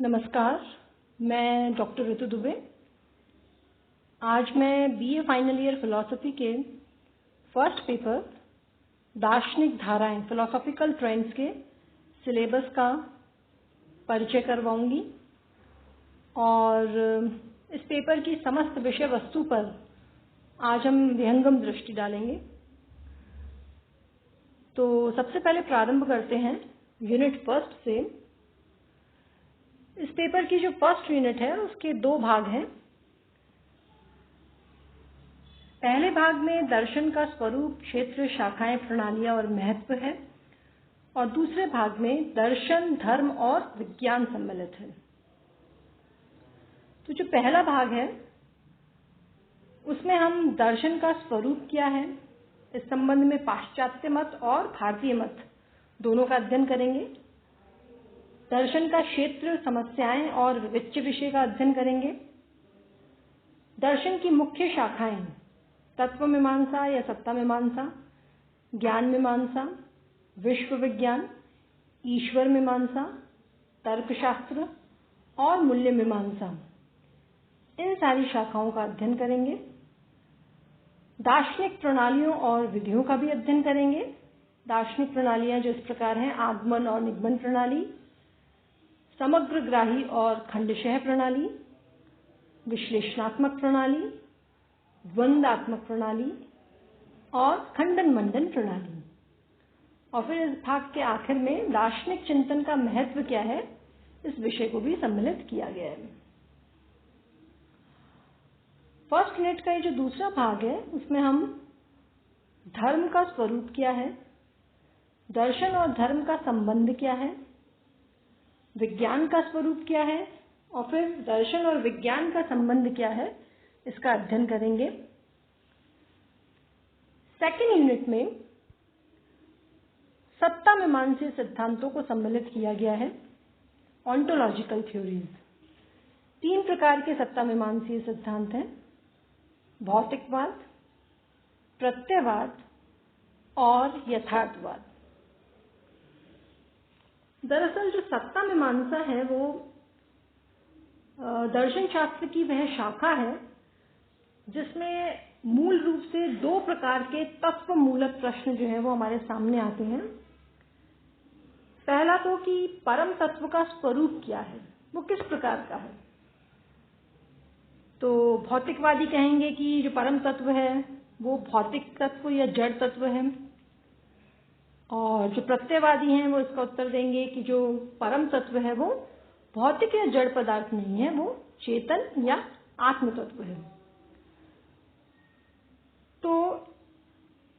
नमस्कार, मैं डॉक्टर ऋतु दुबे। आज मैं बीए फाइनल ईयर फिलॉसफी के फर्स्ट पेपर दार्शनिक धाराएं फिलोसॉफिकल ट्रेंड्स के सिलेबस का परिचय करवाऊंगी और इस पेपर की समस्त विषय वस्तु पर आज हम विहंगम दृष्टि डालेंगे। तो सबसे पहले प्रारंभ करते हैं यूनिट फर्स्ट से। इस पेपर की जो फर्स्ट यूनिट है उसके दो भाग हैं। पहले भाग में दर्शन का स्वरूप, क्षेत्र, शाखाएं, प्रणालियां और महत्व है और दूसरे भाग में दर्शन, धर्म और विज्ञान सम्मिलित है। तो जो पहला भाग है उसमें हम दर्शन का स्वरूप क्या है, इस संबंध में पाश्चात्य मत और भारतीय मत दोनों का अध्ययन करेंगे। दर्शन का क्षेत्र, समस्याएं और विविच्य विषय का अध्ययन करेंगे। दर्शन की मुख्य शाखाएं तत्व मीमांसा या सत्ता मीमांसा, ज्ञान मीमांसा, विश्व विज्ञान, ईश्वर मीमांसा, तर्कशास्त्र और मूल्य मीमांसा, इन सारी शाखाओं का अध्ययन करेंगे। दार्शनिक प्रणालियों और विधियों का भी अध्ययन करेंगे। दार्शनिक प्रणालियां जो इस प्रकार हैं: आगमन और निगमन प्रणाली, समग्रग्राही और खंडशः प्रणाली, विश्लेषणात्मक प्रणाली, द्वंद्वात्मक प्रणाली और खंडन मंडन प्रणाली। और फिर इस भाग के आखिर में दार्शनिक चिंतन का महत्व क्या है, इस विषय को भी सम्मिलित किया गया है। फर्स्ट यूनिट का ये जो दूसरा भाग है उसमें हम धर्म का स्वरूप क्या है, दर्शन और धर्म का संबंध क्या है, विज्ञान का स्वरूप क्या है और फिर दर्शन और विज्ञान का संबंध क्या है, इसका अध्ययन करेंगे। सेकेंड यूनिट में सत्ता मीमांसीय सिद्धांतों को सम्मिलित किया गया है। ऑन्टोलॉजिकल थ्योरीज, तीन प्रकार के सत्ता मीमांसीय सिद्धांत हैं: भौतिकवाद, प्रत्ययवाद और यथार्थवाद। दरअसल जो सत्ता मीमांसा है वो दर्शन शास्त्र की वह शाखा है जिसमें मूल रूप से दो प्रकार के तत्व मूलक प्रश्न जो है वो हमारे सामने आते हैं। पहला तो कि परम तत्व का स्वरूप क्या है, वो किस प्रकार का है। तो भौतिकवादी कहेंगे कि जो परम तत्व है वो भौतिक तत्व या जड़ तत्व है, और जो प्रत्ययवादी हैं वो इसका उत्तर देंगे कि जो परम तत्व है वो भौतिक या जड़ पदार्थ नहीं है, वो चेतन या आत्म तत्व है। तो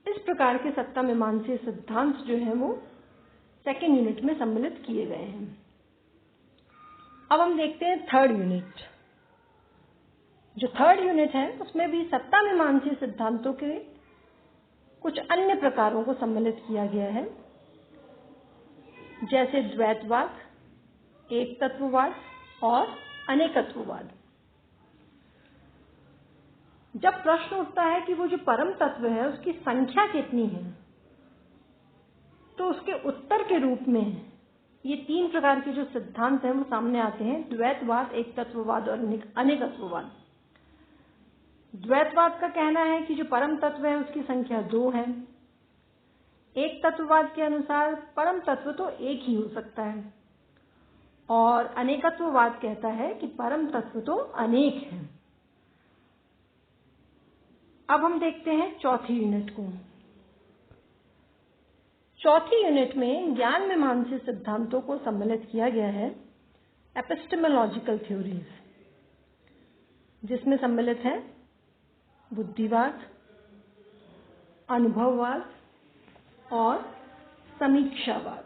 इस प्रकार के सत्ता मीमांसीय सिद्धांत जो है वो सेकेंड यूनिट में सम्मिलित किए गए हैं। अब हम देखते हैं थर्ड यूनिट। जो थर्ड यूनिट है उसमें भी सत्ता मीमांसीय सिद्धांतों के कुछ अन्य प्रकारों को सम्मिलित किया गया है, जैसे द्वैतवाद, एक तत्ववाद और अनेकत्ववाद। जब प्रश्न उठता है कि वो जो परम तत्व है उसकी संख्या कितनी है, तो उसके उत्तर के रूप में ये तीन प्रकार के जो सिद्धांत हैं वो सामने आते हैं: द्वैतवाद, एक तत्ववाद और अनेकत्ववाद। द्वैतवाद का कहना है कि जो परम तत्व है उसकी संख्या 2 है। एक तत्ववाद के अनुसार परम तत्व तो एक ही हो सकता है, और अनेकत्ववाद कहता है कि परम तत्व तो अनेक है। अब हम देखते हैं चौथी यूनिट को। चौथी यूनिट में ज्ञान मीमांसीय सिद्धांतों को सम्मिलित किया गया है, एपिस्टेमोलॉजिकल थ्योरीज, जिसमें सम्मिलित है बुद्धिवाद, अनुभववाद और समीक्षावाद।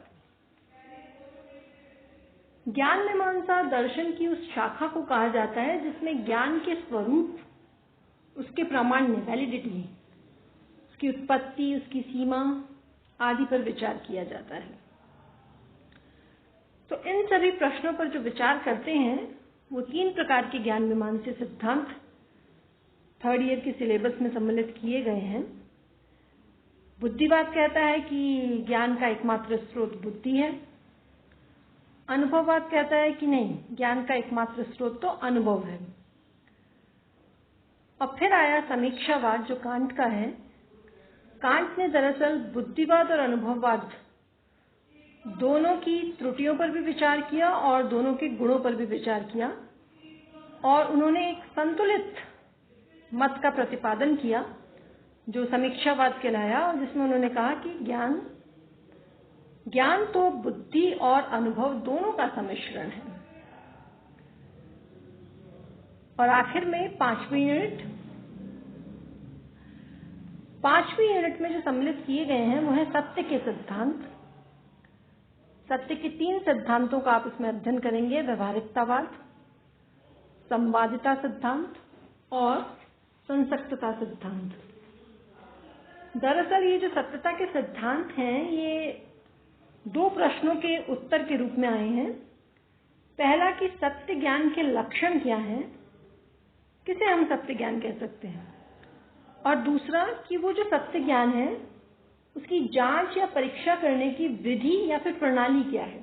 ज्ञान मीमांसा दर्शन की उस शाखा को कहा जाता है जिसमें ज्ञान के स्वरूप, उसके प्रामाण्य, वैलिडिटी, उसकी उत्पत्ति, उसकी सीमा आदि पर विचार किया जाता है। तो इन सभी प्रश्नों पर जो विचार करते हैं वो तीन प्रकार के ज्ञान मीमांसीय सिद्धांत थर्ड ईयर के सिलेबस में सम्मिलित किए गए हैं। बुद्धिवाद कहता है कि ज्ञान का एकमात्र स्रोत बुद्धि है। अनुभववाद कहता है कि नहीं, ज्ञान का एकमात्र स्रोत तो अनुभव है। और फिर आया समीक्षावाद जो कांट का है। कांट ने दरअसल बुद्धिवाद और अनुभववाद दोनों की त्रुटियों पर भी विचार किया और दोनों के गुणों पर भी विचार किया, और उन्होंने एक संतुलित मत का प्रतिपादन किया जो समीक्षावाद कहलाया, और जिसमें उन्होंने कहा कि ज्ञान तो बुद्धि और अनुभव दोनों का सम्मिश्रण है। और आखिर में पांचवी यूनिट में जो सम्मिलित किए गए हैं वो है सत्य के सिद्धांत। सत्य के 3 सिद्धांतों का आप इसमें अध्ययन करेंगे: व्यवहारिकतावाद, संवादिता सिद्धांत और संसक्तता सिद्धांत। दरअसल ये जो सत्यता के सिद्धांत हैं ये 2 प्रश्नों के उत्तर के रूप में आए हैं। पहला कि सत्य ज्ञान के लक्षण क्या हैं, किसे हम सत्य ज्ञान कह सकते हैं, और दूसरा कि वो जो सत्य ज्ञान है उसकी जांच या परीक्षा करने की विधि या फिर प्रणाली क्या है।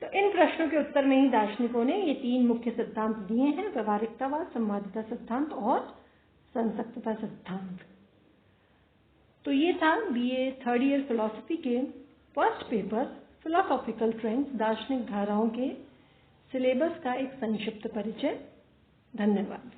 तो इन प्रश्नों के उत्तर में ही दार्शनिकों ने ये 3 मुख्य सिद्धांत दिए हैं: व्यवहारिकतावाद, संवादिता सिद्धांत और संसक्तता सिद्धांत। तो ये था बीए 3rd ईयर फिलॉसफी के फर्स्ट पेपर फिलोसॉफिकल ट्रेंड्स, दार्शनिक धाराओं के सिलेबस का एक संक्षिप्त परिचय। धन्यवाद।